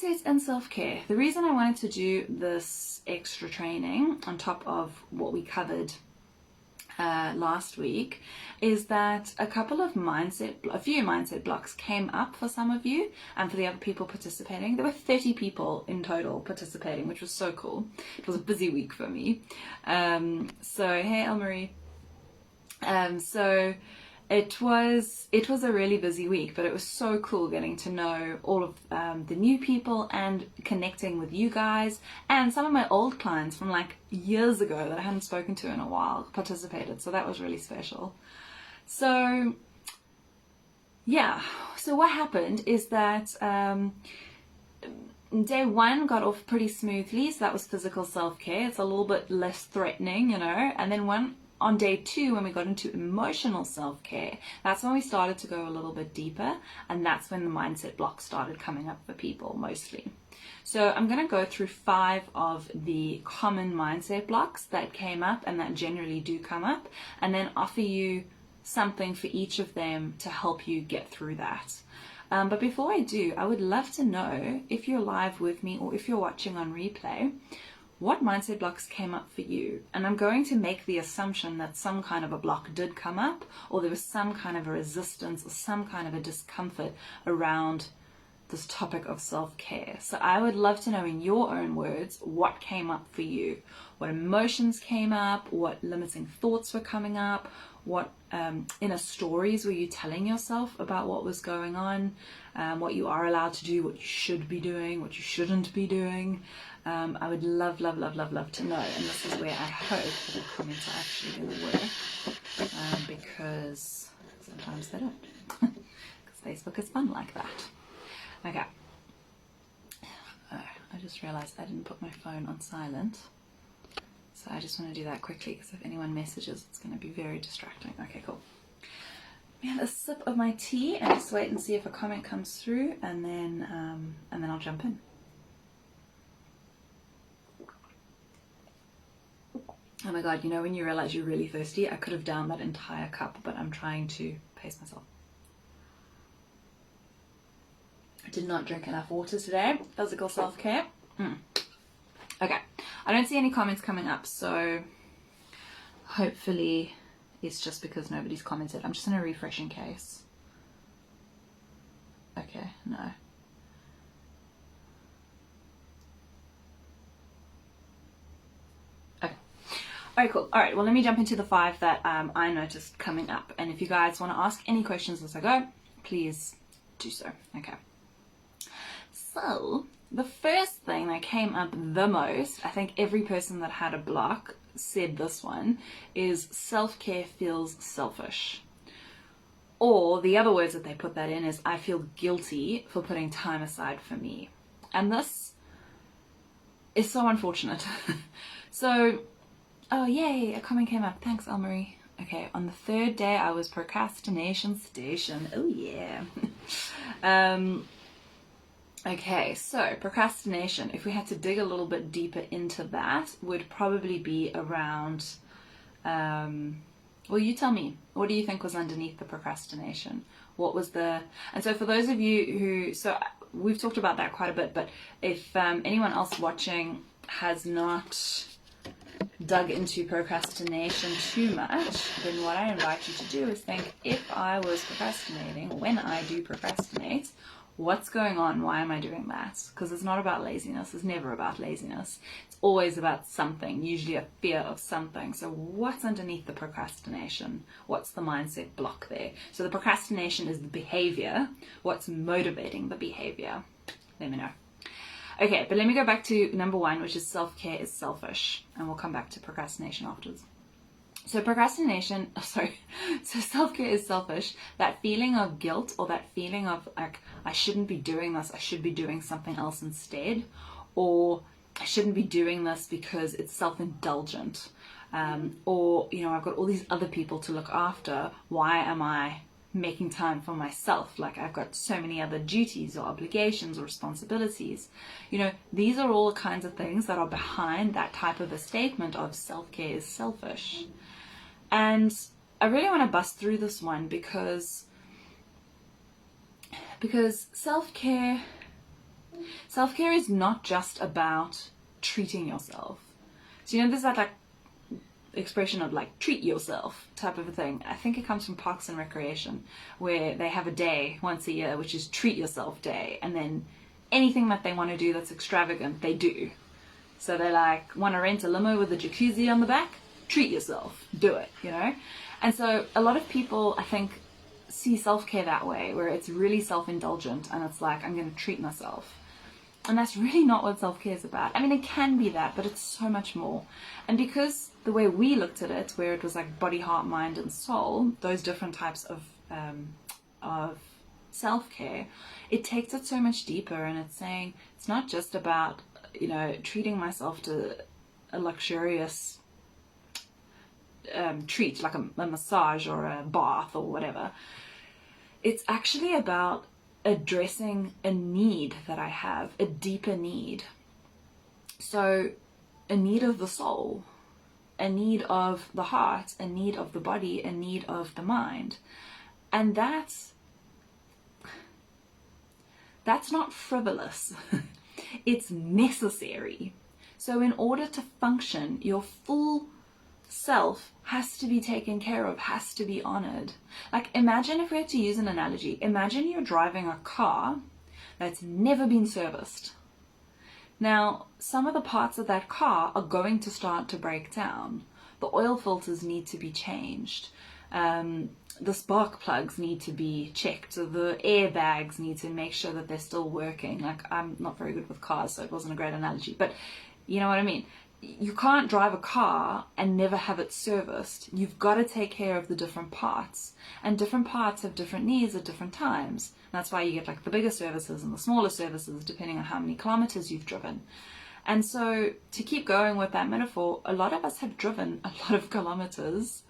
mindset and self-care. The reason I wanted to do this extra training on top of what we covered last week is that a few mindset blocks came up for some of you and for the other people participating. There were 30 people in total participating, which was so cool. It was a busy week for me. So hey, Elmarie. So it was a really busy week, but it was so cool getting to know all of the new people and connecting with you guys, and some of my old clients from like years ago that I hadn't spoken to in a while participated. So that was really special. So yeah, so what happened is that day one got off pretty smoothly. So that was physical self-care. It's a little bit less threatening, you know, and then on day two, when we got into emotional self-care, that's when we started to go a little bit deeper, and that's when the mindset blocks started coming up for people mostly. So I'm going to go through 5 of the common mindset blocks that came up and that generally do come up, and then offer you something for each of them to help you get through that. But before I do, I would love to know, if you're live with me or if you're watching on replay, what mindset blocks came up for you. And I'm going to make the assumption that some kind of a block did come up, or there was some kind of a resistance or some kind of a discomfort around this topic of self-care. So I would love to know in your own words what came up for you, what emotions came up, what limiting thoughts were coming up, what inner stories were you telling yourself about what was going on, what you are allowed to do, what you should be doing, what you shouldn't be doing. I would love to know, and this is where I hope that the comments are actually going to work, because sometimes they don't, because Facebook is fun like that. Okay, I just realized I didn't put my phone on silent, so I just want to do that quickly, because if anyone messages, it's going to be very distracting. Okay, cool. Let me have a sip of my tea and just wait and see if a comment comes through, and then I'll jump in. Oh my god, you know when you realize you're really thirsty? I could have downed that entire cup, but I'm trying to pace myself. I did not drink enough water today. Physical self-care. Okay, I don't see any comments coming up, so hopefully it's just because nobody's commented. I'm just going to refresh in case. Okay, no. Alright, cool. Alright, well, let me jump into the 5 that I noticed coming up. And if you guys want to ask any questions as I go, please do so. Okay. So, the first thing that came up the most, I think every person that had a block said this one, is self-care feels selfish. Or the other words that they put that in is, I feel guilty for putting time aside for me. And this is so unfortunate. So, oh yay, a comment came up. Thanks, Elmarie. Okay, on the 3rd day I was procrastination station. Oh yeah. Okay, so procrastination, if we had to dig a little bit deeper into that, would probably be around, well, you tell me, what do you think was underneath the procrastination? What was and so for those of you who, so we've talked about that quite a bit, but if anyone else watching has not dug into procrastination too much, then what I invite you to do is think, if I was procrastinating, when I do procrastinate, what's going on? Why am I doing that? Because it's not about laziness. It's never about laziness. It's always about something, usually a fear of something. So what's underneath the procrastination? What's the mindset block there? So the procrastination is the behavior. What's motivating the behavior? Let me know. Okay, but let me go back to number 1, which is self-care is selfish. And we'll come back to procrastination afterwards. So so self-care is selfish. That feeling of guilt, or that feeling of like, I shouldn't be doing this, I should be doing something else instead, or I shouldn't be doing this because it's self-indulgent, or, you know, I've got all these other people to look after, why am I making time for myself? Like, I've got so many other duties or obligations or responsibilities. You know, these are all the kinds of things that are behind that type of a statement of self-care is selfish. And I really want to bust through this one because self-care Self-care is not just about treating yourself. So, you know, there's that like expression of like treat yourself type of a thing. I think it comes from Parks and Recreation, where they have a day once a year which is treat yourself day, and then anything that they want to do that's extravagant they do. So they like want to rent a limo with a jacuzzi on the back, treat yourself, do it, you know. And so a lot of people, I think, see self-care that way, where it's really self-indulgent and it's like, I'm going to treat myself. And that's really not what self-care is about. I mean, it can be that, but it's so much more. And because the way we looked at it, where it was like body, heart, mind, and soul, those different types of self-care, it takes it so much deeper. And it's saying it's not just about, you know, treating myself to a luxurious treat, like a massage or a bath or whatever. It's actually about addressing a need that I have, a deeper need. So a need of the soul, a need of the heart, a need of the body, a need of the mind. And that's not frivolous. It's necessary. So in order to function, your full self has to be taken care of, has to be honored. Like, imagine, if we had to use an analogy, imagine you're driving a car that's never been serviced. Now, some of the parts of that car are going to start to break down. The oil filters need to be changed. The spark plugs need to be checked. So the airbags need to make sure that they're still working. Like, I'm not very good with cars, so it wasn't a great analogy, but you know what I mean. You can't drive a car and never have it serviced. You've got to take care of the different parts, and different parts have different needs at different times. That's why you get like the bigger services and the smaller services depending on how many kilometers you've driven. And so, to keep going with that metaphor, a lot of us have driven a lot of kilometers,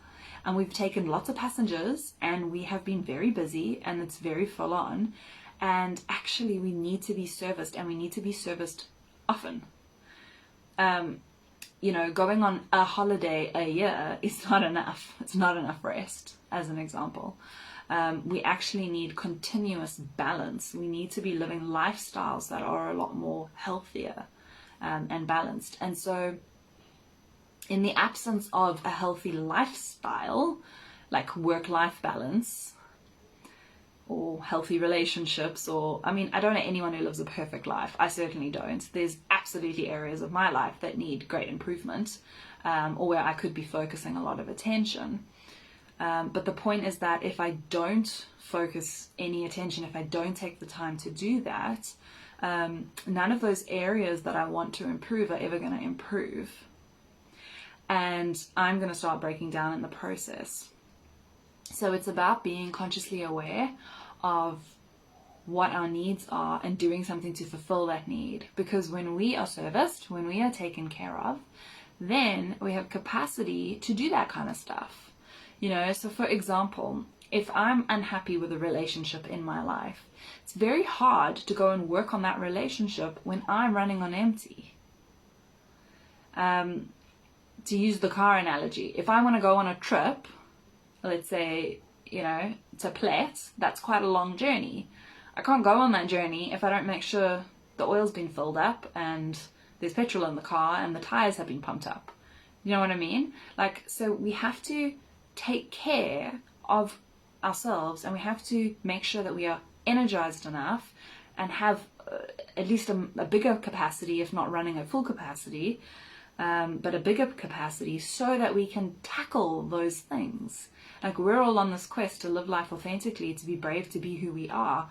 and we've taken lots of passengers, and we have been very busy, and it's very full on, and actually we need to be serviced, and we need to be serviced often. You know, going on a holiday a year is not enough. It's not enough rest, as an example. We actually need continuous balance. We need to be living lifestyles that are a lot more healthier and balanced. And so in the absence of a healthy lifestyle, like work-life balance, or healthy relationships, or, I mean, I don't know anyone who lives a perfect life. I certainly don't. There's absolutely areas of my life that need great improvement, or where I could be focusing a lot of attention. But the point is that if I don't focus any attention, if I don't take the time to do that, none of those areas that I want to improve are ever going to improve. And I'm going to start breaking down in the process. So it's about being consciously aware of what our needs are and doing something to fulfill that need. Because when we are serviced, when we are taken care of, then we have capacity to do that kind of stuff. You know, so for example, if I'm unhappy with a relationship in my life, it's very hard to go and work on that relationship when I'm running on empty. To use the car analogy, if I want to go on a trip, let's say, you know, to Platt, that's quite a long journey. I can't go on that journey if I don't make sure the oil's been filled up and there's petrol in the car and the tires have been pumped up. You know what I mean? Like, so we have to take care of ourselves, and we have to make sure that we are energized enough and have at least a bigger capacity, if not running at full capacity, but a bigger capacity, so that we can tackle those things. Like, we're all on this quest to live life authentically, to be brave, to be who we are.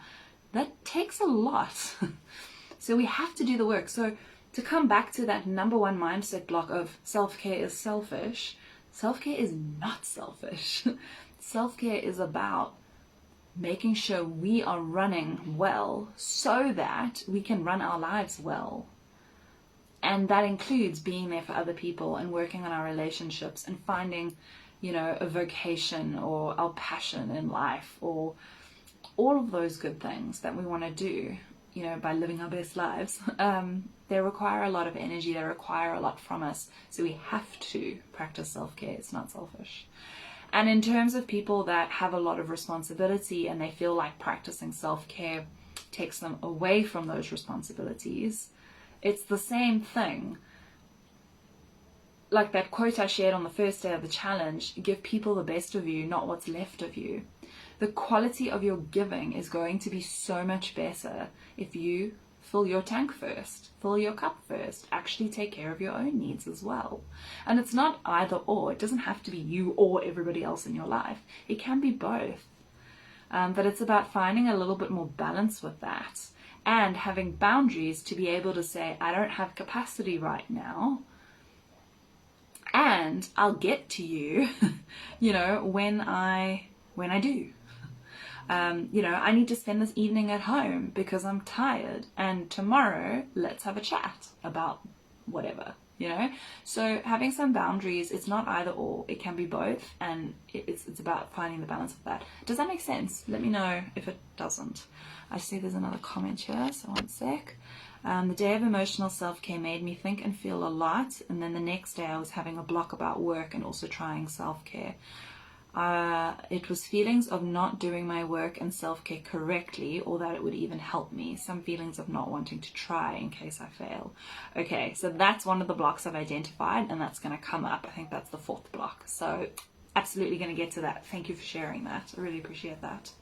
That takes a lot. So we have to do the work. So to come back to that number one mindset block of self-care is selfish, self-care is not selfish. Self-care is about making sure we are running well so that we can run our lives well. And that includes being there for other people and working on our relationships and finding, you know, a vocation or our passion in life, or all of those good things that we want to do, you know, by living our best lives. They require a lot of energy, they require a lot from us. So we have to practice self-care. It's not selfish. And in terms of people that have a lot of responsibility and they feel like practicing self-care takes them away from those responsibilities. It's the same thing. Like that quote I shared on the first day of the challenge, give people the best of you, not what's left of you. The quality of your giving is going to be so much better if you fill your tank first, fill your cup first, actually take care of your own needs as well. And it's not either or. It doesn't have to be you or everybody else in your life. It can be both. But it's about finding a little bit more balance with that and having boundaries to be able to say, I don't have capacity right now, and I'll get to you, you know, when I do. You know, I need to spend this evening at home because I'm tired, and tomorrow let's have a chat about whatever, you know. So having some boundaries, it's not either or, it can be both, and it's about finding the balance of that. Does that make sense? Let me know if it doesn't. I see there's another comment here, so one sec. The day of emotional self-care made me think and feel a lot, and then the next day I was having a block about work and also trying self-care. It was feelings of not doing my work and self-care correctly, or that it would even help me. Some feelings of not wanting to try in case I fail. Okay, so that's one of the blocks I've identified, and that's going to come up. I think that's the 4th block. So absolutely going to get to that. Thank you for sharing that. I really appreciate that.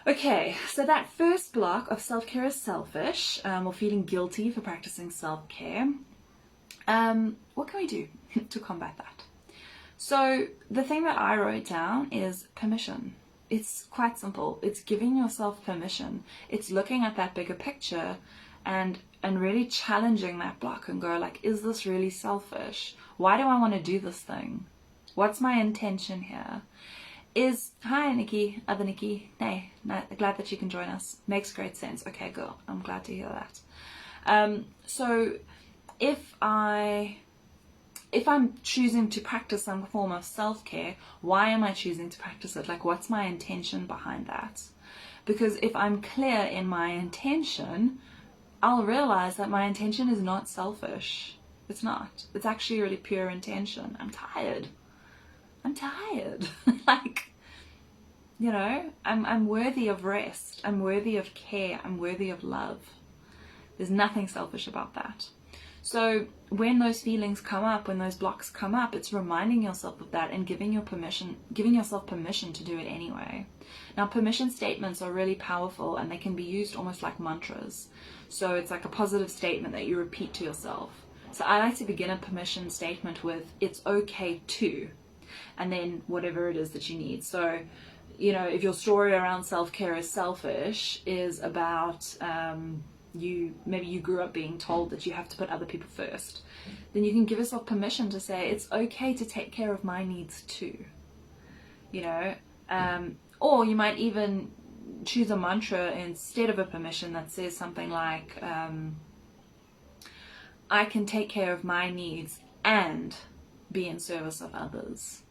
Okay, so that first block of self-care is selfish, or feeling guilty for practicing self-care. What can we do to combat that? So the thing that I wrote down is permission. It's quite simple. It's giving yourself permission. It's looking at that bigger picture and really challenging that block and go like, is this really selfish? Why do I want to do this thing? What's my intention here? Hi Nikki, other Nikki. Hey, glad that you can join us. Makes great sense. Okay, girl, I'm glad to hear that. So if I'm choosing to practice some form of self-care, why am I choosing to practice it? Like, what's my intention behind that? Because if I'm clear in my intention, I'll realize that my intention is not selfish. It's not. It's actually really pure intention. I'm tired. Like, you know, I'm worthy of rest. I'm worthy of care. I'm worthy of love. There's nothing selfish about that. So when those feelings come up, when those blocks come up, it's reminding yourself of that and giving yourself permission to do it anyway. Now, permission statements are really powerful, and they can be used almost like mantras. So it's like a positive statement that you repeat to yourself. So I like to begin a permission statement with, it's okay to, and then whatever it is that you need. So, you know, if your story around self-care is selfish, is about maybe you grew up being told that you have to put other people first, then you can give yourself permission to say, it's okay to take care of my needs too, you know. Or you might even choose a mantra instead of a permission that says something like, I can take care of my needs and be in service of others,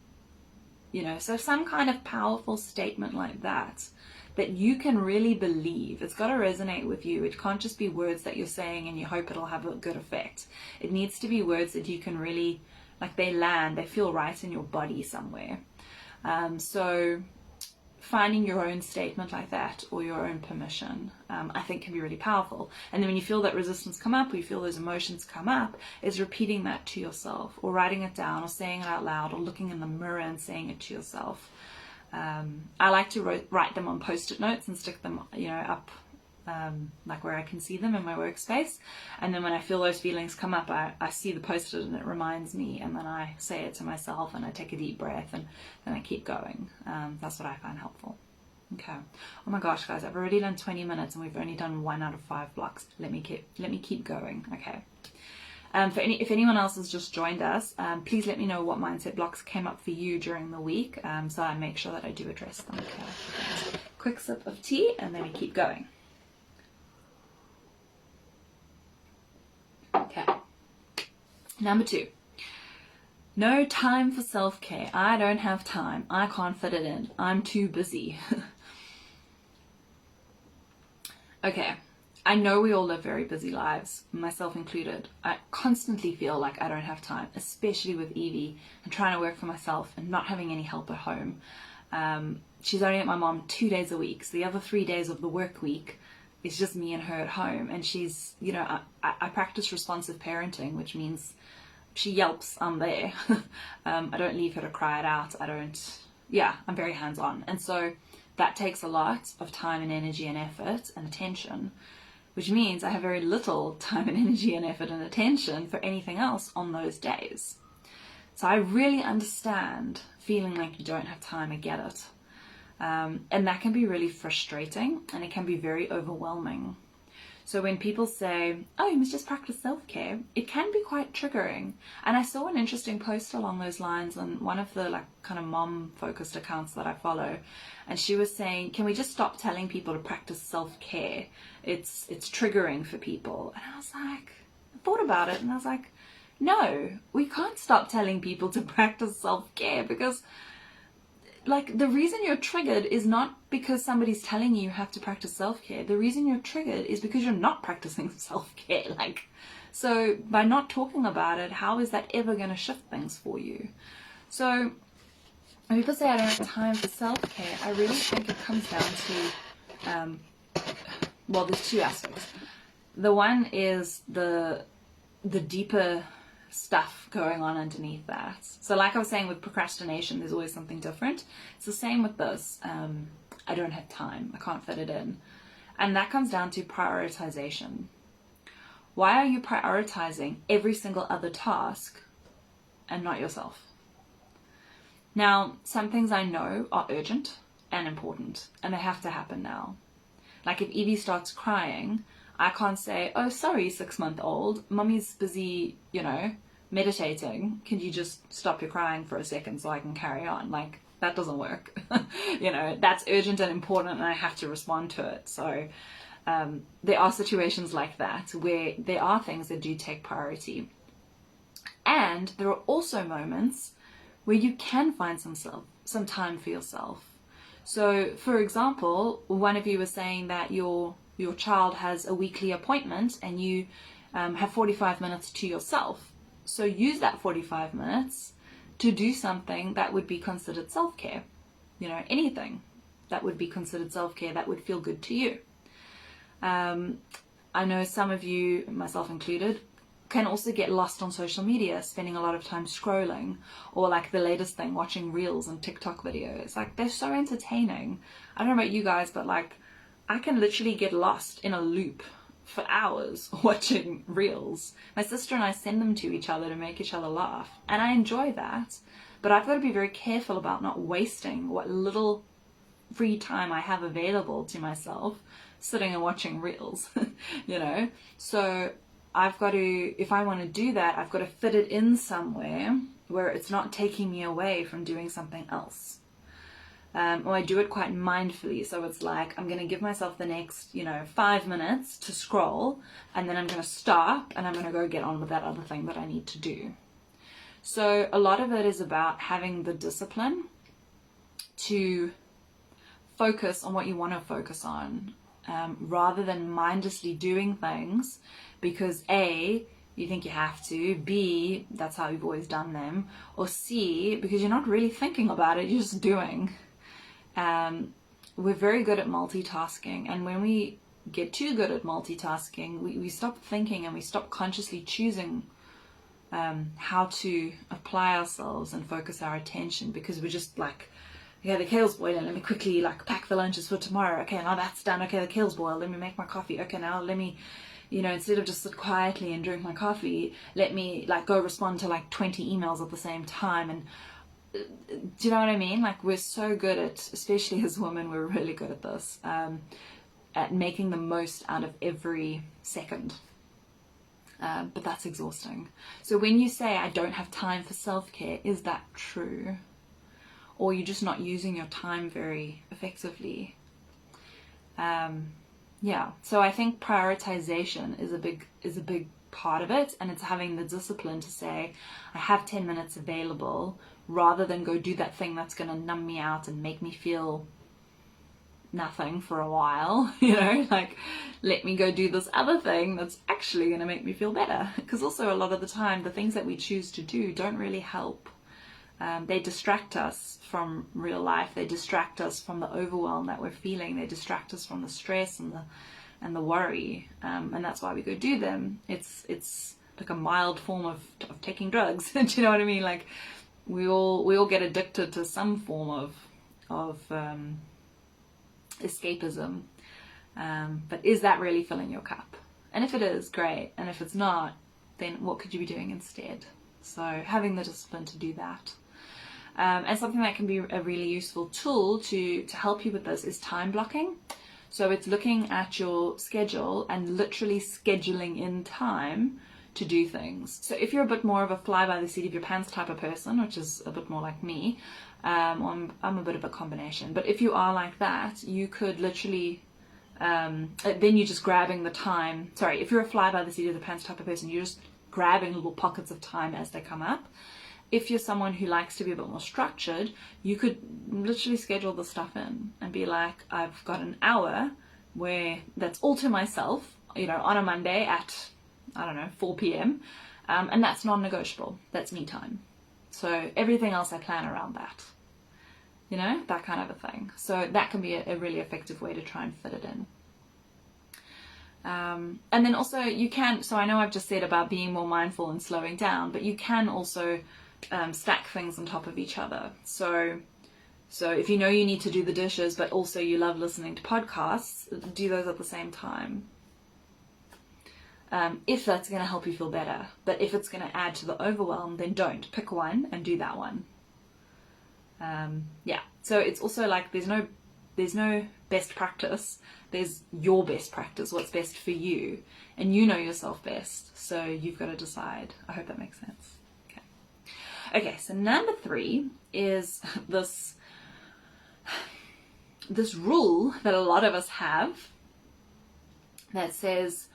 you know. So some kind of powerful statement like that you can really believe. It's got to resonate with you. It can't just be words that you're saying and you hope it'll have a good effect. It needs to be words that you can really, like, they land, they feel right in your body somewhere. So finding your own statement like that, or your own permission, I think can be really powerful. And then when you feel that resistance come up, or you feel those emotions come up, is repeating that to yourself, or writing it down, or saying it out loud, or looking in the mirror and saying it to yourself. I like to write them on post-it notes and stick them, you know, up like where I can see them in my workspace. And then when I feel those feelings come up, I see the post-it and it reminds me, and then I say it to myself and I take a deep breath, and then I keep going. That's what I find helpful. Okay. Oh my gosh, guys, I've already done 20 minutes and we've only done 1 out of 5 blocks. Let me keep going. Okay. If anyone else has just joined us, please let me know what mindset blocks came up for you during the week, so I make sure that I do address them. Okay. Quick sip of tea, and then we keep going. Okay. Number 2. No time for self-care. I don't have time. I can't fit it in. I'm too busy. Okay. I know we all live very busy lives, myself included. I constantly feel like I don't have time, especially with Evie and trying to work for myself and not having any help at home. She's only at my mom 2 days a week. So the other 3 days of the work week is just me and her at home. And she's, you know, I practice responsive parenting, which means she yelps, I'm there. I don't leave her to cry it out. I'm very hands-on. And so that takes a lot of time and energy and effort and attention, which means I have very little time and energy and effort and attention for anything else on those days. So I really understand feeling like you don't have time. I get it. And that can be really frustrating, and it can be very overwhelming. So when people say, oh, you must just practice self-care, it can be quite triggering. And I saw an interesting post along those lines on one of the like kind of mom-focused accounts that I follow. And she was saying, can we just stop telling people to practice self-care? It's triggering for people. And I was like, I thought about it and I was like, no, we can't stop telling people to practice self-care, because like the reason you're triggered is not because somebody's telling you have to practice self-care. The reason you're triggered is because you're not practicing self-care. Like, so by not talking about it, how is that ever going to shift things for you? So when people say I don't have time for self-care, I really think it comes down to, well, there's two aspects. The one is the deeper stuff going on underneath that. So like I was saying with procrastination, there's always something different. It's the same with this. I don't have time. I can't fit it in. And that comes down to prioritization. Why are you prioritizing every single other task and not yourself? Now, some things I know are urgent and important, and they have to happen now. Like if Evie starts crying, I can't say, oh, sorry, 6-month-old, mummy's busy, you know, meditating. Can you just stop your crying for a second so I can carry on? Like, that doesn't work. You know, that's urgent and important and I have to respond to it. So there are situations like that where there are things that do take priority. And there are also moments where you can find some time for yourself. So, for example, one of you was saying that your child has a weekly appointment and you have 45 minutes to yourself. So use that 45 minutes to do something that would be considered self-care. You know, anything that would be considered self-care that would feel good to you. I know some of you, myself included, can also get lost on social media, spending a lot of time scrolling, or like the latest thing, watching reels and TikTok videos. Like, they're so entertaining. I don't know about you guys, but like, I can literally get lost in a loop for hours watching reels. My sister and I send them to each other to make each other laugh, and I enjoy that, but I've got to be very careful about not wasting what little free time I have available to myself sitting and watching reels. You know, so I've got to, if I want to do that, I've got to fit it in somewhere where it's not taking me away from doing something else. Or I do it quite mindfully. So it's like, I'm going to give myself the next, 5 minutes to scroll, and then I'm going to stop and I'm going to go get on with that other thing that I need to do. So a lot of it is about having the discipline to focus on what you want to focus on, rather than mindlessly doing things because A, you think you have to, B, that's how you've always done them, or C, because you're not really thinking about it, you're just doing. We're very good at multitasking, and when we get too good at multitasking, we stop thinking and we stop consciously choosing how to apply ourselves and focus our attention, because we're just like, okay, the kale's boiling, let me quickly like pack the lunches for tomorrow. Okay, now that's done. Okay, the kale's boiled, let me make my coffee. Okay, now let me, instead of just sit quietly and drink my coffee, let me like go respond to like 20 emails at the same time. And do you know what I mean? Like, we're so good at, especially as women, we're really good at this, at making the most out of every second. But that's exhausting. So when you say, I don't have time for self-care, is that true? Or you're just not using your time very effectively? Yeah, so I think prioritization is a big part of it, and it's having the discipline to say, I have 10 minutes available, rather than go do that thing that's going to numb me out and make me feel nothing for a while, like, let me go do this other thing that's actually going to make me feel better. Because also a lot of the time, the things that we choose to do don't really help. They distract us from real life. They distract us from the overwhelm that we're feeling. They distract us from the stress and the worry. And that's why we go do them. It's like a mild form of taking drugs. Do you know what I mean? Like we all get addicted to some form of escapism. But is that really filling your cup? And if it is, great. And if it's not, then what could you be doing instead? So having the discipline to do that. And something that can be a really useful tool to help you with this is time blocking. So it's looking at your schedule and literally scheduling in time to do things. So if you're a bit more of a fly by the seat of your pants type of person, which is a bit more like me, I'm a bit of a combination. But if you are like that, you could literally, then you're just grabbing the time. Sorry, if you're a fly by the seat of the pants type of person, you're just grabbing little pockets of time as they come up. If you're someone who likes to be a bit more structured, you could literally schedule the stuff in and be like, I've got an hour where that's all to myself, on a Monday at, 4 p.m. And that's non-negotiable. That's me time. So everything else I plan around that, that kind of a thing. So that can be a really effective way to try and fit it in. And then also you can, so I know I've just said about being more mindful and slowing down, but you can also stack things on top of each other. So if you need to do the dishes, but also you love listening to podcasts, do those at the same time. If that's going to help you feel better. But if it's going to add to the overwhelm, then don't. Pick one and do that one. So it's also like there's no best practice. There's your best practice, what's best for you. And you know yourself best. So you've got to decide. I hope that makes sense. Okay, so number 3 is this rule that a lot of us have that says,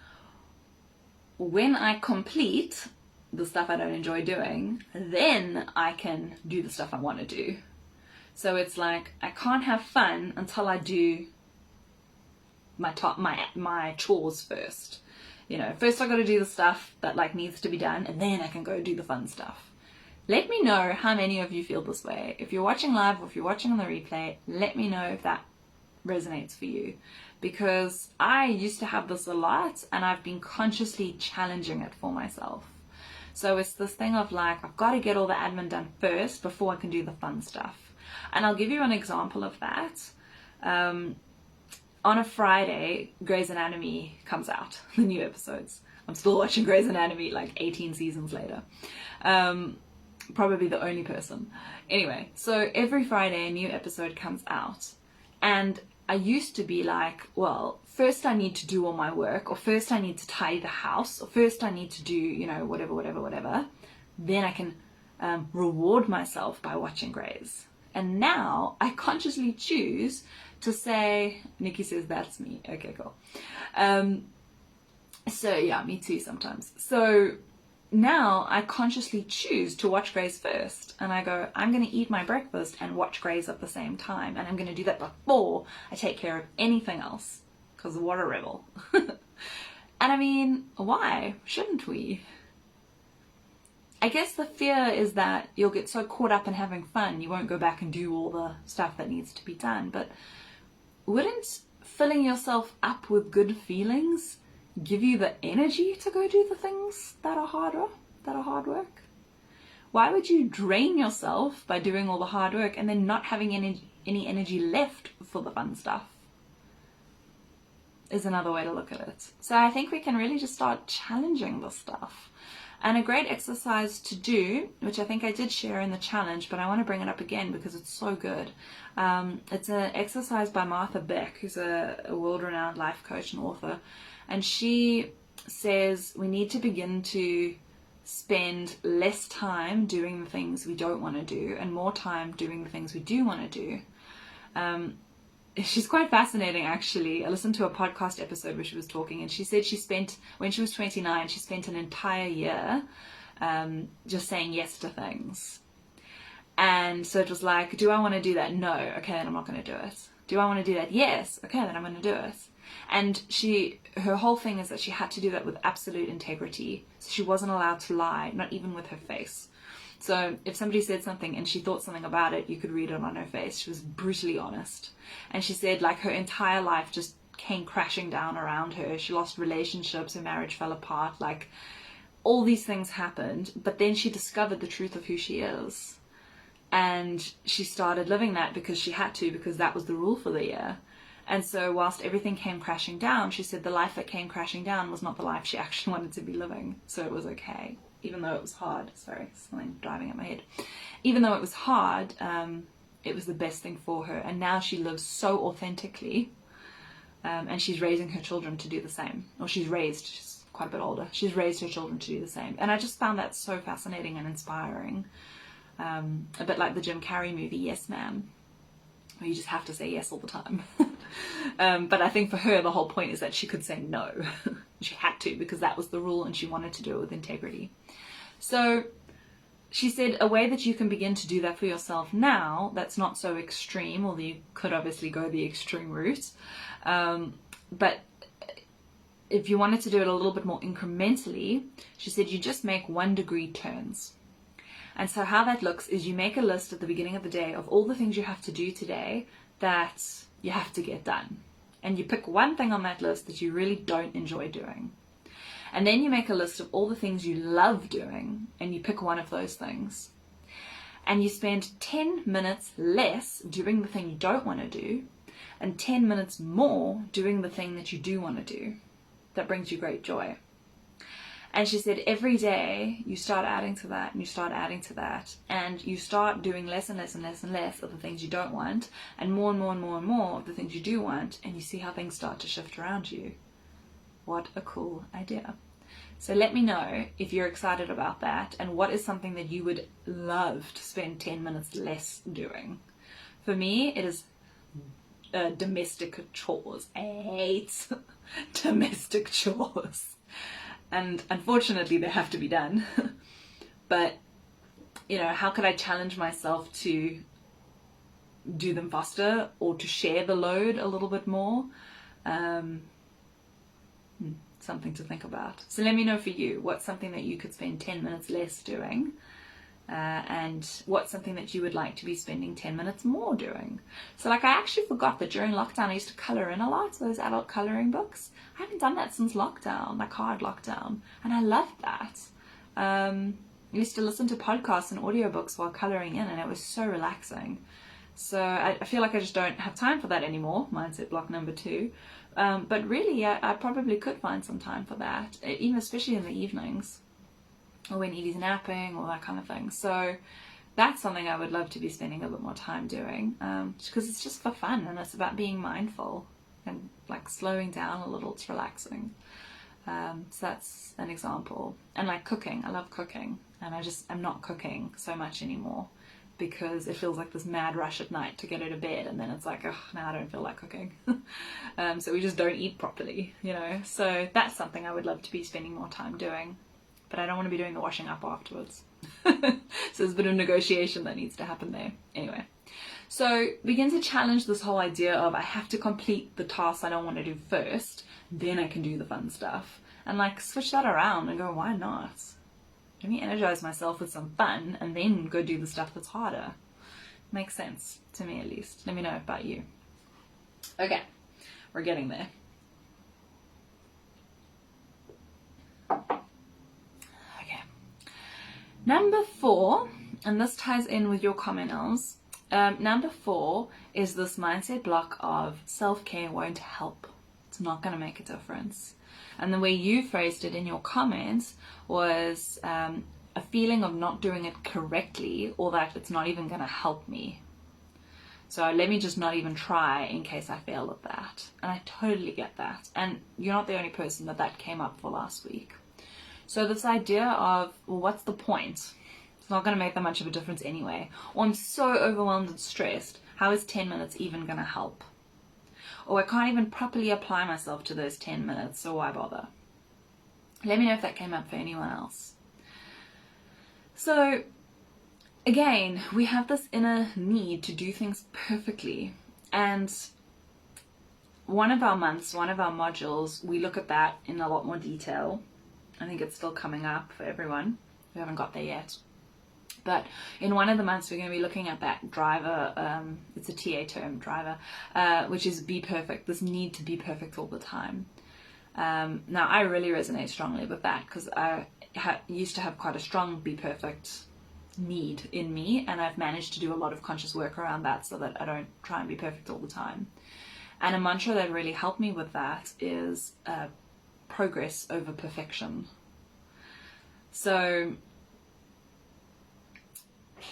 when I complete the stuff I don't enjoy doing, then I can do the stuff I want to do. So it's like, I can't have fun until I do my chores first. First I got to do the stuff that needs to be done, and then I can go do the fun stuff. Let me know how many of you feel this way. If you're watching live or if you're watching on the replay, let me know if that resonates for you. Because I used to have this a lot, and I've been consciously challenging it for myself. So it's this thing of like, I've got to get all the admin done first before I can do the fun stuff. And I'll give you an example of that. On a Friday, Grey's Anatomy comes out, the new episodes. I'm still watching Grey's Anatomy 18 seasons later. Probably the only person. Anyway, so every Friday a new episode comes out. And I used to be like, well, first I need to do all my work, or first I need to tidy the house, or first I need to do, whatever. Then I can reward myself by watching Grey's. And now I consciously choose to say, Nikki says that's me. Okay, cool. So yeah, me too sometimes. So now I consciously choose to watch Grey's first, and I go, I'm going to eat my breakfast and watch Grey's at the same time, and I'm going to do that before I take care of anything else, because what a rebel. And I mean, why shouldn't we? I guess the fear is that you'll get so caught up in having fun you won't go back and do all the stuff that needs to be done. But wouldn't filling yourself up with good feelings give you the energy to go do the things that are hard work? Why would you drain yourself by doing all the hard work and then not having any energy left for the fun stuff? Is another way to look at it. So I think we can really just start challenging this stuff. And a great exercise to do, which I think I did share in the challenge, but I want to bring it up again because it's so good. It's an exercise by Martha Beck, who's a world-renowned life coach and author. And she says we need to begin to spend less time doing the things we don't want to do and more time doing the things we do want to do. She's quite fascinating, actually. I listened to a podcast episode where she was talking, and she said when she was 29, she spent an entire year just saying yes to things. And so it was like, do I want to do that? No. Okay, then I'm not going to do it. Do I want to do that? Yes. Okay, then I'm going to do it. And her whole thing is that she had to do that with absolute integrity. So she wasn't allowed to lie, not even with her face. So if somebody said something and she thought something about it, you could read it on her face. She was brutally honest. And she said like her entire life just came crashing down around her. She lost relationships, her marriage fell apart, like all these things happened. But then she discovered the truth of who she is. And she started living that because she had to, because that was the rule for the year. And so whilst everything came crashing down, she said the life that came crashing down was not the life she actually wanted to be living. So it was okay, even though it was hard. Sorry, something driving at my head. Even though it was hard, it was the best thing for her. And now she lives so authentically, and she's raising her children to do the same. Or she's quite a bit older. She's raised her children to do the same. And I just found that so fascinating and inspiring. A bit like the Jim Carrey movie, Yes Ma'am, where you just have to say yes all the time. But I think for her, the whole point is that she could say no. She had to, because that was the rule and she wanted to do it with integrity. So she said a way that you can begin to do that for yourself now, that's not so extreme, although you could obviously go the extreme route. But if you wanted to do it a little bit more incrementally, she said you just make 1 degree turns. And so how that looks is you make a list at the beginning of the day of all the things you have to do today that you have to get done. And you pick one thing on that list that you really don't enjoy doing. And then you make a list of all the things you love doing, and you pick one of those things. And you spend 10 minutes less doing the thing you don't want to do, and 10 minutes more doing the thing that you do want to do, that brings you great joy. And she said every day you start adding to that, and you start adding to that, and you start doing less and less and less and less of the things you don't want, and more and more and more and more of the things you do want, and you see how things start to shift around you. What a cool idea. So let me know if you're excited about that, and what is something that you would love to spend 10 minutes less doing. For me, it is domestic chores. I hate domestic chores. And unfortunately, they have to be done. But, you know, how could I challenge myself to do them faster, or to share the load a little bit more? Something to think about. So let me know for you, what's something that you could spend 10 minutes less doing? And what's something that you would like to be spending 10 minutes more doing? So like, I actually forgot that during lockdown I used to colour in a lot, those adult colouring books. I haven't done that since lockdown, like hard lockdown, and I loved that. I used to listen to podcasts and audiobooks while colouring in, and it was so relaxing. So I feel like I just don't have time for that anymore, mindset block number 2. But really, I probably could find some time for that, even especially in the evenings, or when Edie's napping, or that kind of thing. So that's something I would love to be spending a bit more time doing, because it's just for fun, and it's about being mindful and like slowing down a little. It's relaxing. So that's an example. And like cooking, I love cooking, and I'm not cooking so much anymore, because it feels like this mad rush at night to get her to bed, and then it's like, oh, now I don't feel like cooking. So we just don't eat properly, you know. So that's something I would love to be spending more time doing. But I don't want to be doing the washing up afterwards. So there's a bit of negotiation that needs to happen there. Anyway, so begin to challenge this whole idea of I have to complete the tasks I don't want to do first, then I can do the fun stuff. And like, switch that around and go, why not? Let me energize myself with some fun and then go do the stuff that's harder. Makes sense to me, at least. Let me know about you. Okay, we're getting there. Number 4, and this ties in with your comments. Number 4 is this mindset block of self-care won't help. It's not going to make a difference. And the way you phrased it in your comments was a feeling of not doing it correctly, or that it's not even going to help me. So let me just not even try in case I fail at that. And I totally get that. And you're not the only person that came up for last week. So this idea of, well, what's the point? It's not going to make that much of a difference anyway. Or I'm so overwhelmed and stressed. How is 10 minutes even going to help? Or I can't even properly apply myself to those 10 minutes, so why bother? Let me know if that came up for anyone else. So again, we have this inner need to do things perfectly. And one of our months, one of our modules, we look at that in a lot more detail. I think it's still coming up for everyone who haven't got there yet. But in one of the months, we're going to be looking at that driver, it's a TA term, driver, which is be perfect, this need to be perfect all the time. Now, I really resonate strongly with that because I used to have quite a strong be perfect need in me, and I've managed to do a lot of conscious work around that so that I don't try and be perfect all the time. And a mantra that really helped me with that is progress over perfection. So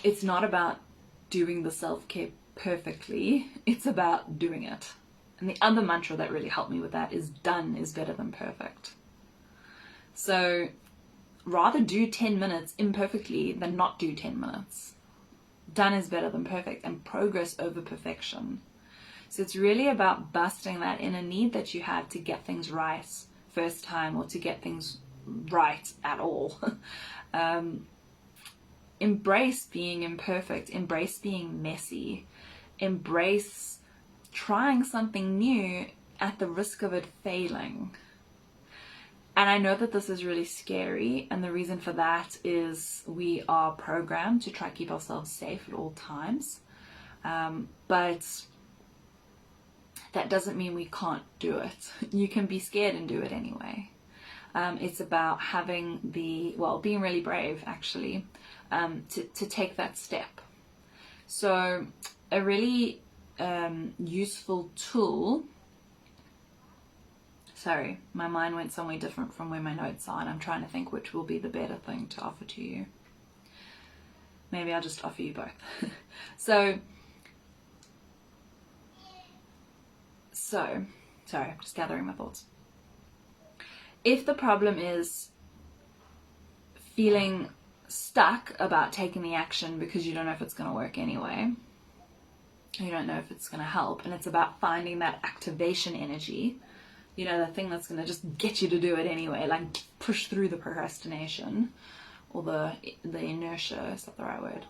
it's not about doing the self-care perfectly, it's about doing it. And the other mantra that really helped me with that is done is better than perfect. So rather do 10 minutes imperfectly than not do 10 minutes. Done is better than perfect, and progress over perfection. So it's really about busting that inner need that you have to get things right first time, or to get things right at all. Embrace being imperfect, embrace being messy, embrace trying something new at the risk of it failing. And I know that this is really scary, and the reason for that is we are programmed to try to keep ourselves safe at all times. But that doesn't mean we can't do it. You can be scared and do it anyway. It's about having being really brave, actually, to take that step. So a really useful tool, sorry, my mind went somewhere different from where my notes are, and I'm trying to think which will be the better thing to offer to you. Maybe I'll just offer you both. So, sorry, I'm just gathering my thoughts. If the problem is feeling stuck about taking the action because you don't know if it's going to work anyway, you don't know if it's going to help, and it's about finding that activation energy, the thing that's going to just get you to do it anyway, like push through the procrastination or the inertia, is that the right word?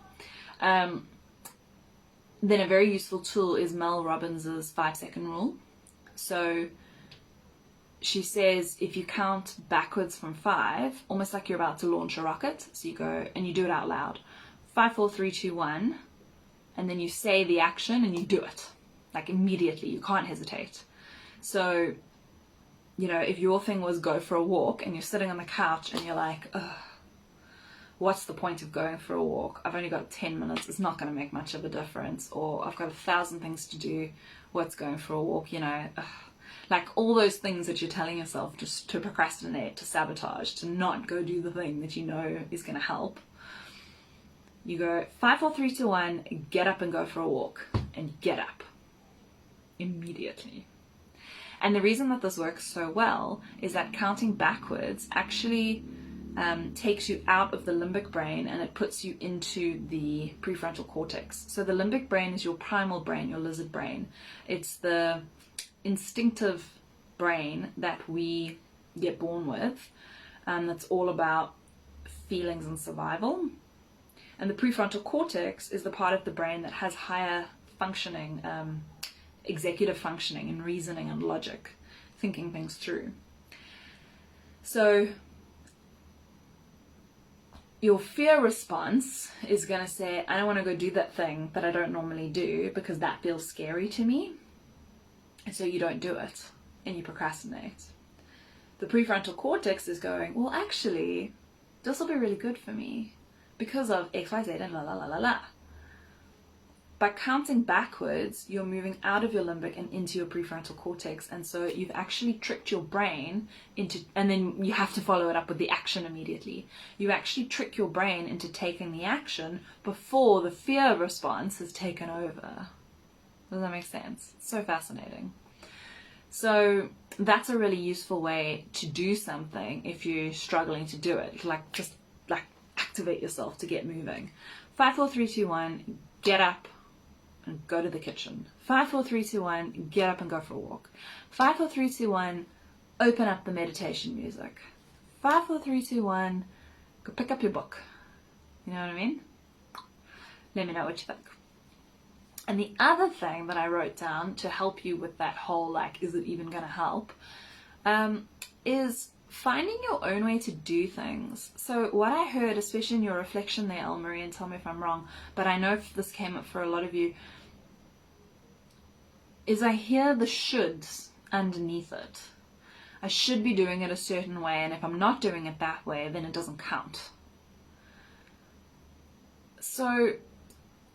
Then a very useful tool is Mel Robbins's 5-second rule. So she says if you count backwards from 5, almost like you're about to launch a rocket, so you go and you do it out loud, 5, 4, 3, 2, 1, and then you say the action and you do it, like immediately, you can't hesitate. So, if your thing was go for a walk and you're sitting on the couch and you're like, ugh, what's the point of going for a walk? I've only got 10 minutes, it's not going to make much of a difference, or I've got 1,000 things to do, what's going for a walk, ugh. Like all those things that you're telling yourself just to procrastinate, to sabotage, to not go do the thing that you know is going to help. You go 5, 4, 3, 2, 1, get up and go for a walk, and get up immediately. And the reason that this works so well is that counting backwards actually takes you out of the limbic brain and it puts you into the prefrontal cortex. So the limbic brain is your primal brain, your lizard brain. It's the instinctive brain that we get born with, that's all about feelings and survival. And the prefrontal cortex is the part of the brain that has higher functioning, executive functioning and reasoning and logic, thinking things through. So your fear response is going to say, I don't want to go do that thing that I don't normally do because that feels scary to me. And so you don't do it and you procrastinate. The prefrontal cortex is going, well, actually, this will be really good for me because of X, Y, Z, and la, la, la, la, la. By counting backwards, you're moving out of your limbic and into your prefrontal cortex. And so you've actually tricked your brain into, and then you have to follow it up with the action immediately. You actually trick your brain into taking the action before the fear response has taken over. Does that make sense? It's so fascinating. So that's a really useful way to do something if you're struggling to do it. Just activate yourself to get moving. 5, 4, 3, 2, 1, get up and go to the kitchen. 5, 4, 3, 2, 1, get up and go for a walk. 5, 4, 3, 2, 1, open up the meditation music. 5, 4, 3, 2, 1, go pick up your book. You know what I mean? Let me know what you think. And the other thing that I wrote down to help you with that whole, is it even going to help, is finding your own way to do things. So what I heard, especially in your reflection there, Elmarie, and tell me if I'm wrong, but I know if this came up for a lot of you, is I hear the shoulds underneath it. I should be doing it a certain way, and if I'm not doing it that way, then it doesn't count. So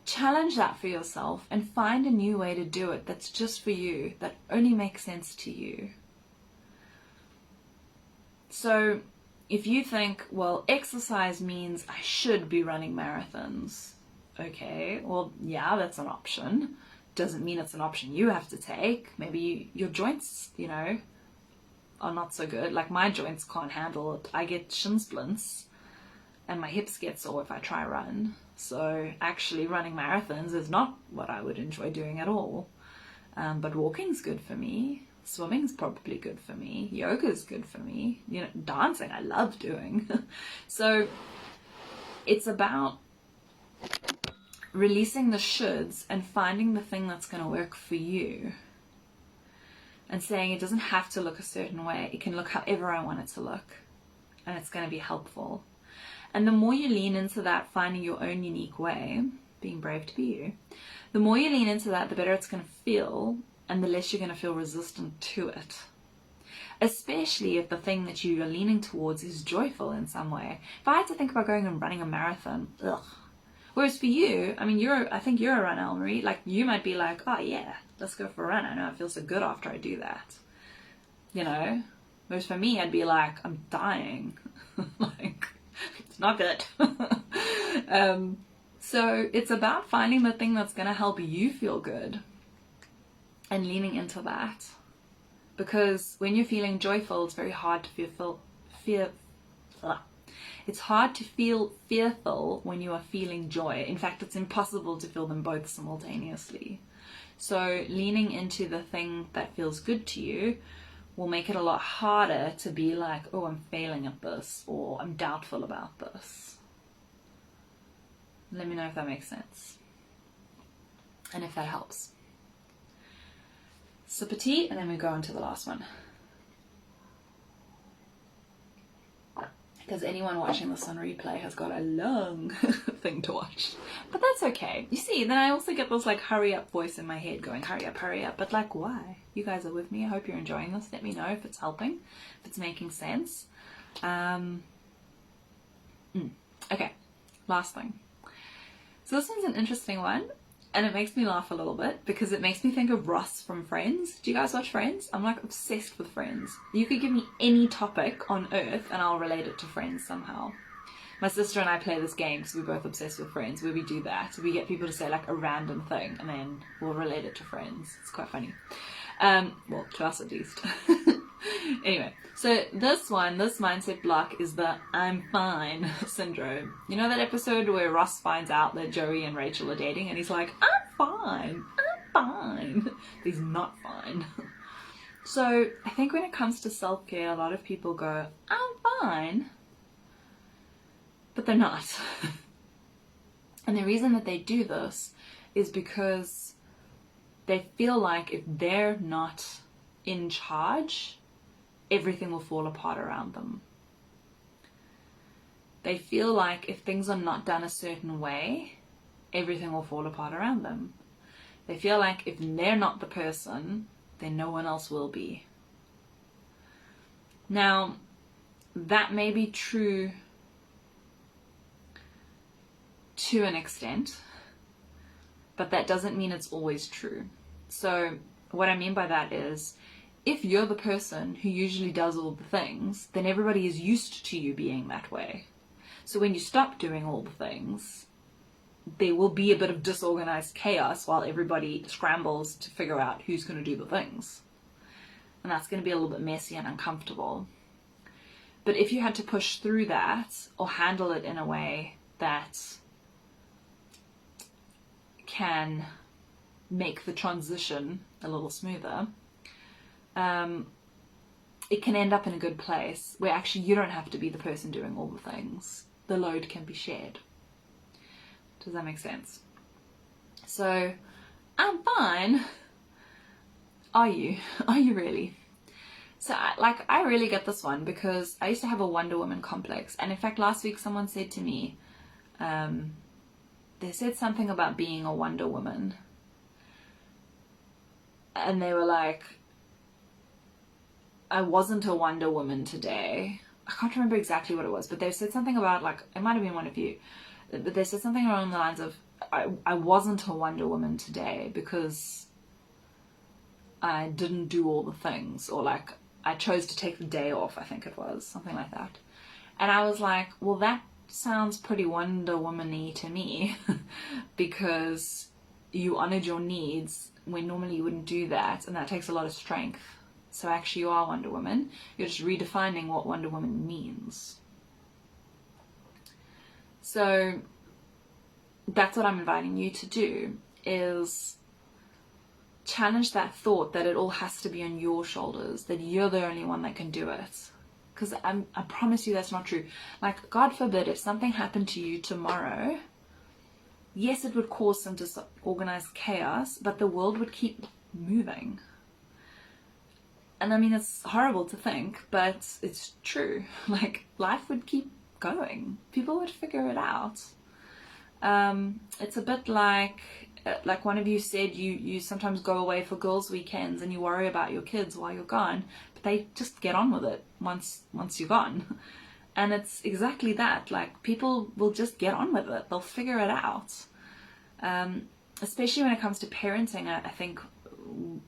challenge that for yourself and find a new way to do it that's just for you, that only makes sense to you. So if you think, well, exercise means I should be running marathons. Okay, well, yeah, that's an option. Doesn't mean it's an option you have to take. Maybe your joints, are not so good. Like my joints can't handle it. I get shin splints and my hips get sore if I try run. So actually running marathons is not what I would enjoy doing at all. But walking's good for me. Swimming's probably good for me. Yoga's good for me. Dancing I love doing. So it's about releasing the shoulds and finding the thing that's going to work for you. And saying it doesn't have to look a certain way. It can look however I want it to look. And it's going to be helpful. And the more you lean into that, finding your own unique way, being brave to be you, the more you lean into that, the better it's going to feel, and the less you're going to feel resistant to it. Especially if the thing that you are leaning towards is joyful in some way. If I had to think about going and running a marathon, ugh. Whereas for you, I think you're a runner, Elmarie. Like, you might be like, oh yeah, let's go for a run. I know it feels so good after I do that. Whereas for me, I'd be like, I'm dying. Like, it's not good. So it's about finding the thing that's going to help you feel good and leaning into that. Because when you're feeling joyful, it's very hard to It's hard to feel fearful when you are feeling joy. In fact, it's impossible to feel them both simultaneously. So leaning into the thing that feels good to you will make it a lot harder to be like, oh, I'm failing at this, or I'm doubtful about this. Let me know if that makes sense. And if that helps. Sip of tea, and then we go on to the last one. Because anyone watching this on replay has got a long thing to watch. But that's okay. You see, then I also get this like hurry up voice in my head going, hurry up, hurry up. But like, why? You guys are with me. I hope you're enjoying this. Let me know if it's helping, if it's making sense. Okay, last thing. So this one's an interesting one. And it makes me laugh a little bit because it makes me think of Ross from Friends. Do you guys watch Friends? I'm like obsessed with Friends. You could give me any topic on earth and I'll relate it to Friends somehow. My sister and I play this game because we're both obsessed with Friends, where we do that. We get people to say like a random thing and then we'll relate it to Friends. It's quite funny. Well, to us at least. Anyway, so this mindset block is the I'm fine syndrome. You know that episode where Ross finds out that Joey and Rachel are dating and he's like, I'm fine. He's not fine. So I think when it comes to self-care, a lot of people go, I'm fine, but they're not. And the reason that they do this is because they feel like if they're not in charge, everything will fall apart around them. They feel like if things are not done a certain way, everything will fall apart around them. They feel like if they're not the person, then no one else will be. Now, that may be true to an extent, but that doesn't mean it's always true. So what I mean by that is, if you're the person who usually does all the things, then everybody is used to you being that way. So when you stop doing all the things, there will be a bit of disorganized chaos while everybody scrambles to figure out who's going to do the things. And that's going to be a little bit messy and uncomfortable. But if you had to push through that or handle it in a way that can make the transition a little smoother, it can end up in a good place where actually you don't have to be the person doing all the things. The load can be shared. Does that make sense? So, I'm fine. Are you? Are you really? So I really get this one because I used to have a Wonder Woman complex. And in fact, last week someone said to me, they said something about being a Wonder Woman. And they were like, I wasn't a Wonder Woman today. I can't remember exactly what it was, but they said something about, like, it might have been one of you, but they said something along the lines of, I wasn't a Wonder Woman today because I didn't do all the things, or like I chose to take the day off, I think it was, something like that. And I was like, well, that sounds pretty Wonder Woman-y to me because you honored your needs when normally you wouldn't do that, and that takes a lot of strength. So actually you are Wonder Woman. You're just redefining what Wonder Woman means. So that's what I'm inviting you to do, is challenge that thought that it all has to be on your shoulders, that you're the only one that can do it. Because I promise you that's not true. Like, God forbid, if something happened to you tomorrow, yes, it would cause some disorganized chaos, but the world would keep moving. And I mean, it's horrible to think, but it's true. Like, life would keep going. People would figure it out. It's a bit like one of you said, you sometimes go away for girls' weekends and you worry about your kids while you're gone, but they just get on with it once you're gone. And it's exactly that. Like, people will just get on with it. They'll figure it out. Especially when it comes to parenting, I think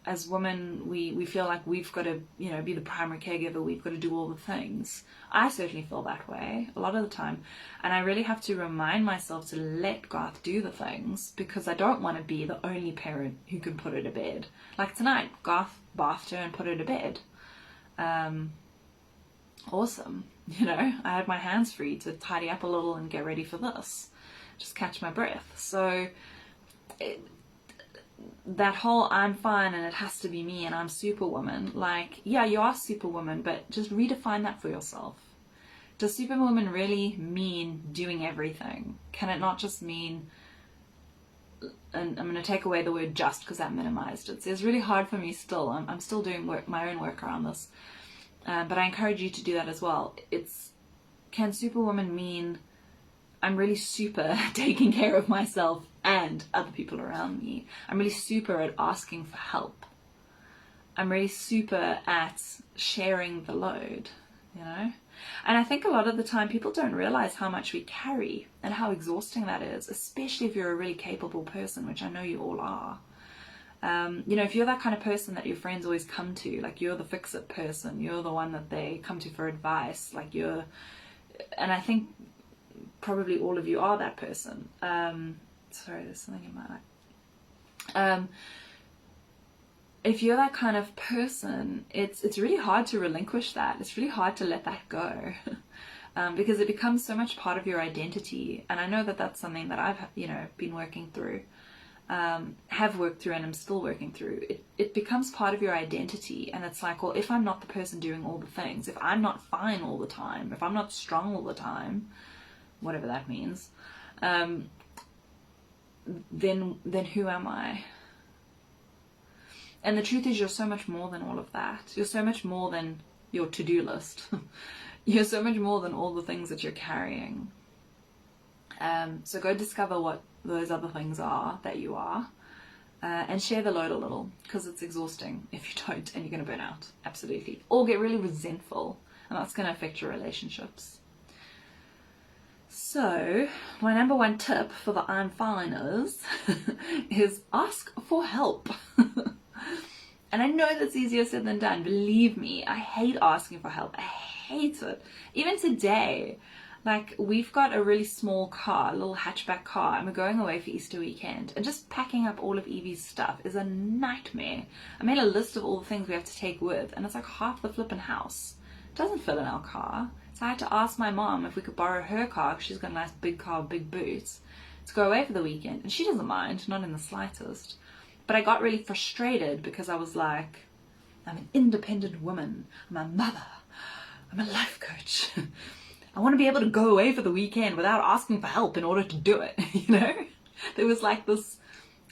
as women, we feel like we've got to, be the primary caregiver. We've got to do all the things. I certainly feel that way a lot of the time. And I really have to remind myself to let Garth do the things, because I don't want to be the only parent who can put her to bed. Like tonight, Garth bathed her and put her to bed. Awesome. I had my hands free to tidy up a little and get ready for this. Just catch my breath. So that whole I'm fine and it has to be me and I'm superwoman, like, yeah, you are superwoman, but just redefine that for yourself. Does superwoman really mean doing everything? Can it not just mean, and I'm going to take away the word just because that minimized it. So it's really hard for me still. I'm still doing my own work around this. But I encourage you to do that as well. Can superwoman mean I'm really super taking care of myself and other people around me? I'm really super at asking for help. I'm really super at sharing the load, And I think a lot of the time people don't realize how much we carry and how exhausting that is, especially if you're a really capable person, which I know you all are. If you're that kind of person that your friends always come to, like you're the fix-it person, you're the one that they come to for advice, and I think probably all of you are that person. Sorry, there's something in my eye. If you're that kind of person, it's really hard to relinquish that. It's really hard to let that go. Because it becomes so much part of your identity. And I know that that's something that I've, been working through, have worked through, and I'm still working through. It becomes part of your identity. And it's like, well, if I'm not the person doing all the things, if I'm not fine all the time, if I'm not strong all the time, whatever that means, then who am I? And the truth is, you're so much more than all of that. You're so much more than your to-do list. You're so much more than all the things that you're carrying. So go discover what those other things are that you are, and share the load a little, because it's exhausting if you don't, and you're going to burn out. Absolutely. Or get really resentful, and that's going to affect your relationships. So, my number one tip for the I'm finers is ask for help. And I know that's easier said than done. Believe me, I hate asking for help. I hate it. Even today, like, we've got a really small car, a little hatchback car, and we're going away for Easter weekend. And just packing up all of Evie's stuff is a nightmare. I made a list of all the things we have to take with, and it's like half the flippin' house. It doesn't fit in our car. So I had to ask my mom if we could borrow her car, because she's got a nice big car with big boots, to go away for the weekend. And she doesn't mind, not in the slightest. But I got really frustrated because I was like, I'm an independent woman. I'm a mother. I'm a life coach. I want to be able to go away for the weekend without asking for help in order to do it, There was like this,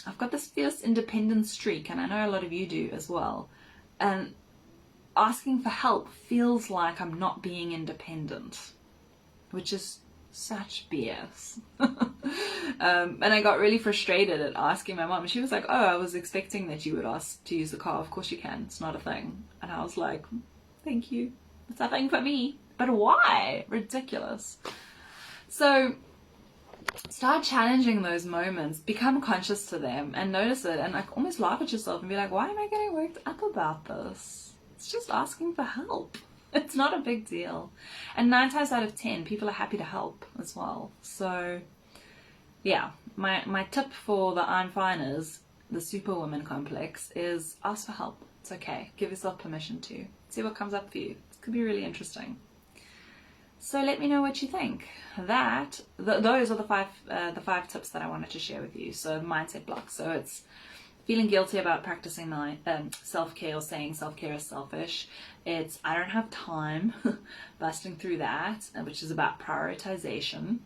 I've got this fierce independent streak, and I know a lot of you do as well. And asking for help feels like I'm not being independent, which is such BS. And I got really frustrated at asking my mom. She was like, oh, I was expecting that you would ask to use the car. Of course you can. It's not a thing. And I was like, thank you. It's a thing for me. But why? Ridiculous. So start challenging those moments, become conscious to them and notice it, and like almost laugh at yourself and be like, why am I getting worked up about this? It's just asking for help. It's not a big deal. And 9 times out of 10, people are happy to help as well. So yeah, my tip for the I'm Finers, the Superwoman complex, is ask for help. It's okay. Give yourself permission to. See what comes up for you. It could be really interesting. So let me know what you think. Those are the five tips that I wanted to share with you. So mindset blocks. So it's feeling guilty about practicing my self-care or saying self-care is selfish. It's I don't have time, busting through that, which is about prioritization.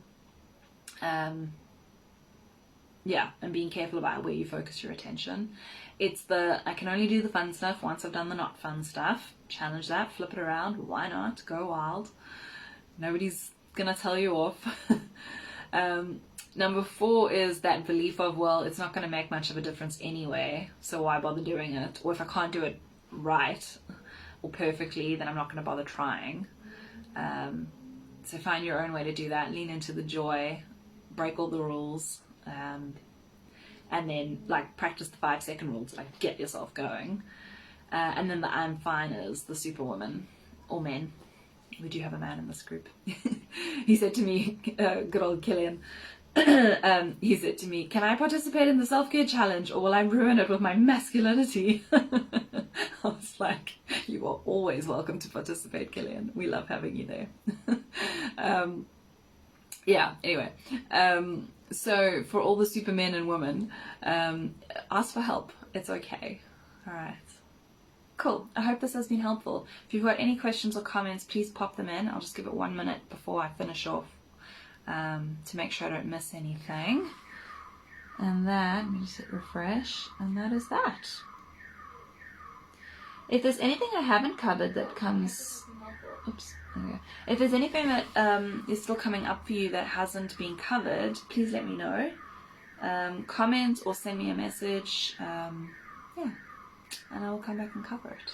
Yeah, and being careful about where you focus your attention. It's the I can only do the fun stuff once I've done the not fun stuff. Challenge that, flip it around. Why not? Go wild. Nobody's gonna tell you off. Number 4 is that belief of, well, it's not gonna make much of a difference anyway, so why bother doing it? Or if I can't do it right or perfectly, then I'm not gonna bother trying. So find your own way to do that. Lean into the joy, break all the rules, and then like practice the 5-second rule to like get yourself going. And then the I'm Finers, the Superwoman, or men. We do have a man in this group. He said to me, good old Killian, he said to me, can I participate in the self-care challenge or will I ruin it with my masculinity? I was like, you are always welcome to participate, Killian. We love having you there. Yeah, anyway. So for all the supermen and women, ask for help. It's okay. All right. Cool. I hope this has been helpful. If you've got any questions or comments, please pop them in. I'll just give it 1 minute before I finish off to make sure I don't miss anything. And then, let me just hit refresh, and that is that. If there's anything I haven't covered that comes... Oops. Okay. If there's anything that is still coming up for you that hasn't been covered, please let me know. Comment or send me a message. Yeah. And I will come back and cover it.